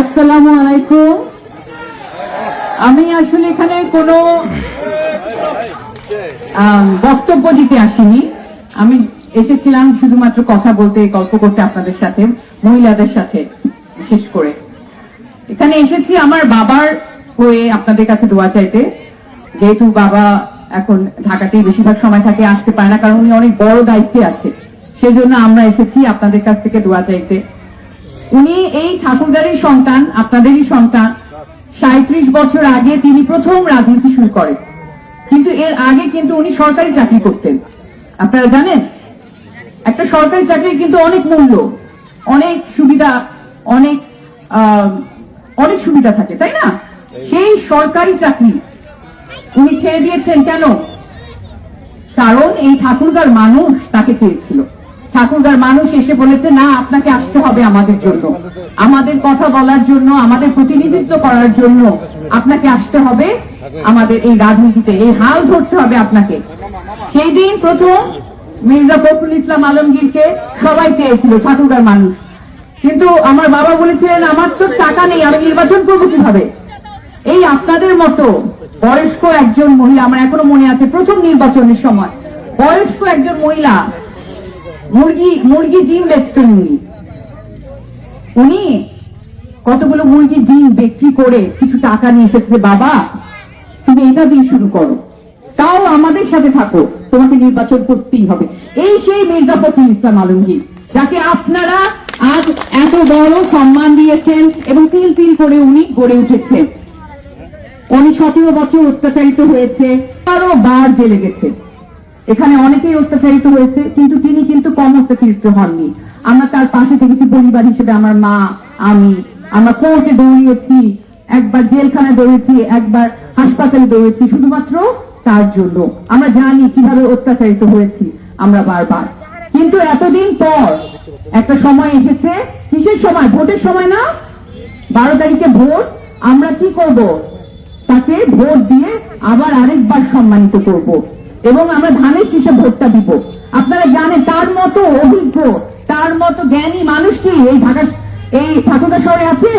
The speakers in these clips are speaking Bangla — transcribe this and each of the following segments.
আসসালামু আলাইকুম। আমি আসলে এখানে কোনো বক্তব্য দিতে আসিনি। আমি এসেছিলাম শুধুমাত্র কথা বলতে, গল্প করতে আপনাদের সাথে, মহিলাদের সাথে বিশেষ করে। এখানে এসেছি আমার বাবার হয়ে আপনাদের কাছে দোয়া চাইতে, যেহেতু বাবা এখন ঢাকাতেই বেশিরভাগ সময় থাকে, আসতে পারে না, কারণ উনি অনেক বড় দায়িত্বে আছে। সেজন্য আমরা এসেছি আপনাদের কাছ থেকে দোয়া চাইতে। উনি এই ঠাকুরগাড়ির সন্তান, আপনাদেরই সন্তান। 37 বছর আগে তিনি প্রথম রাজনীতি শুরু করেন, কিন্তু এর আগে কিন্তু উনি সরকারি চাকরি করতেন। আপনারা জানেন একটা সরকারি চাকরির কিন্তু অনেক মূল্য, অনেক সুবিধা, অনেক সুবিধা থাকে, তাই না? সেই সরকারি চাকরি উনি ছেড়ে দিয়েছেন কেন? কারণ এই ঠাকুরগাঁর মানুষ তাকে চেয়েছিল। ঠাকুরগাঁর মানুষ এসে বলেছে, না, আপনাকে আসতে হবে আমাদের জন্য, আমাদের কথা বলার জন্য, আমাদের প্রতিনিধিত্ব করার জন্য আপনাকে আসতে হবে আমাদের এই রাজনীতিতে, এই হাল ধরতে হবে আপনাকে। সেই দিন প্রথম মির্জা ফখরুল ইসলাম আলমগীরকে সবাই চেয়েছিল, ঠাকুরগাঁর মানুষ। কিন্তু আমার বাবা বলেছিলেন, আমার তো টাকা নেই, আমি নির্বাচন করবো কিভাবে? এই আপনাদের মতো বয়স্ক একজন মহিলা, আমার এখনো মনে আছে প্রথম নির্বাচনের সময় বয়স্ক একজন মহিলা মুরগি ডিম বেচতেন। উনি কতগুলো মুরগি ডিম বিক্রি করে কিছু টাকা নিয়ে এসেছে, বাবা তুমি এটা দিয়ে শুরু করো, তাও আমাদের সাথে থাকো, তোমাকে নির্বাচন করতেই হবে। এই সেই মির্জা ফখরুল ইসলাম আলমগীর, যাকে আপনারা আজ এত বড় সম্মান দিয়েছেন এবং তিল তিল করে উনি গড়ে উঠেছেন। উনি 17 বছর অত্যাচারিত হয়েছে, 12 বার জেলে গেছে। এখানে অনেকেই অত্যাচারিত হয়েছে, কিন্তু তিনি কিন্তু কম অত্যাচারিত হননি। আমরা তার পাশে থেকেছি পরিবার হিসেবে, আমার মা, আমরা কোর্টে দৌড়িয়েছি, একবার জেলখানায় দৌড়েছি, একবার হাসপাতালে দৌড়েছি, শুধুমাত্র তার জন্য। আমরা জানি কিভাবে অত্যাচারিত হয়েছি আমরা বারবার। কিন্তু এতদিন পর একটা সময় এসেছে, কিসের সময়? ভোটের সময় না? 12 তারিখে ভোট। আমরা কি করব? তাকে ভোট দিয়ে আবার আরেকবার সম্মানিত করব এবং আমরা ধানের শীষে ভোটটা দিব। আপনারা জানেন তার মতো অভিজ্ঞ, তার মতো জ্ঞানী মানুষ কি এই ঠাকুরগাঁ শহরে আছে?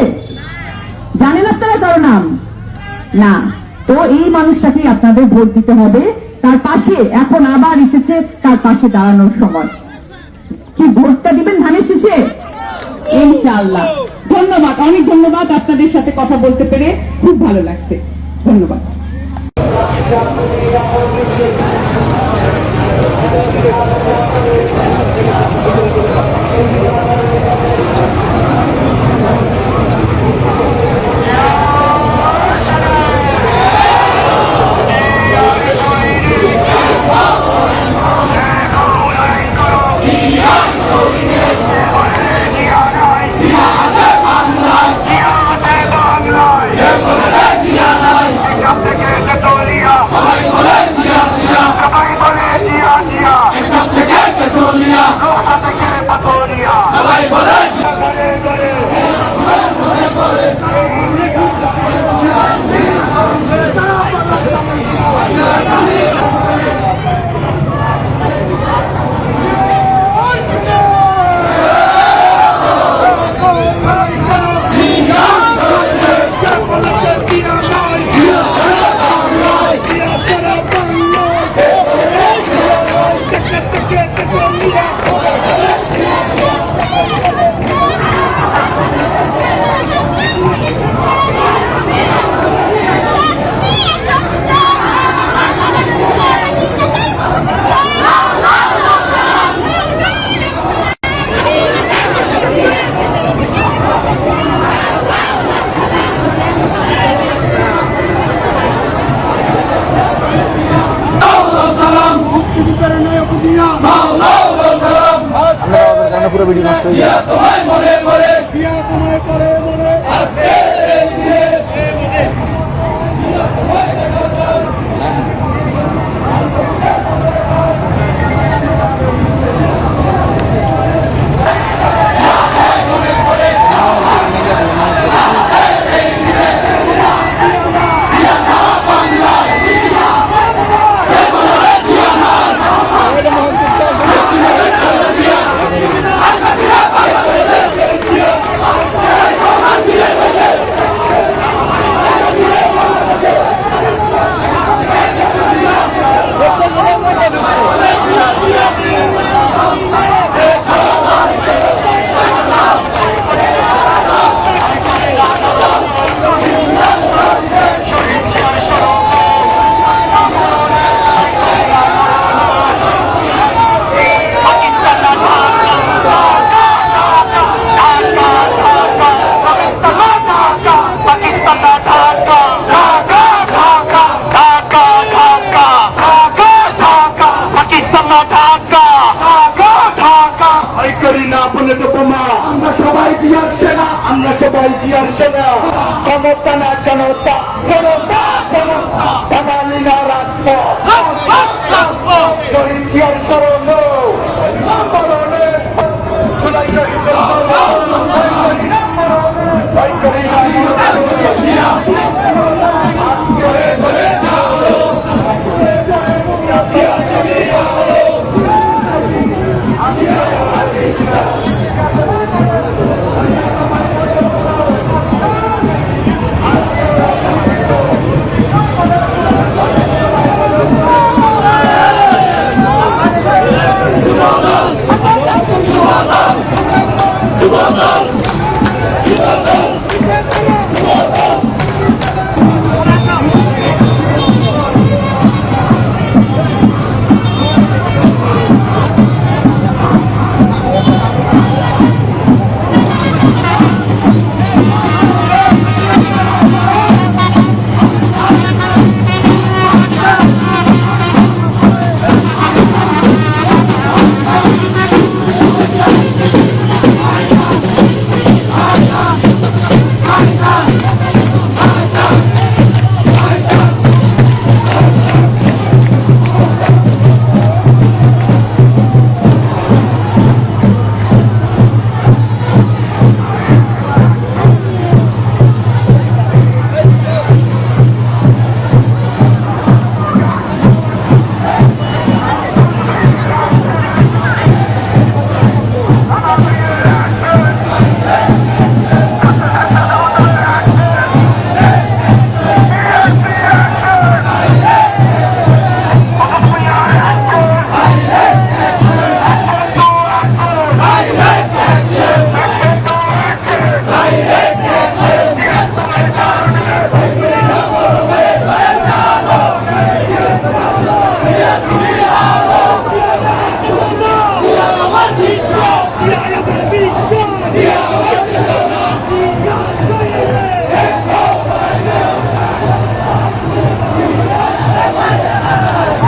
জানেন আপনারা কারো নাম? না। তো এই মানুষটাকে আপনাদের ভোট দিতে হবে, তার পাশে এখন আবার এসেছে, তার পাশে দাঁড়ানোর সময়। কি ভোটটা দিবেন ধানের শীষে? ইনশাআল্লাহ। ধন্যবাদ, অনেক ধন্যবাদ। আপনাদের সাথে কথা বলতে পেরে খুব ভালো লাগছে। ধন্যবাদ। পুরো ভিডিও নষ্ট হয়ে যায়। তোমায় মনে মনে তোমায় পরে মনে আজকে এই দিনে জয় জিয়ার সেনা, ক্ষমতা না জনতা, জনতা জনতা, বাঙালি না রাজপথ, শহীদ জিয়ার স্মরণ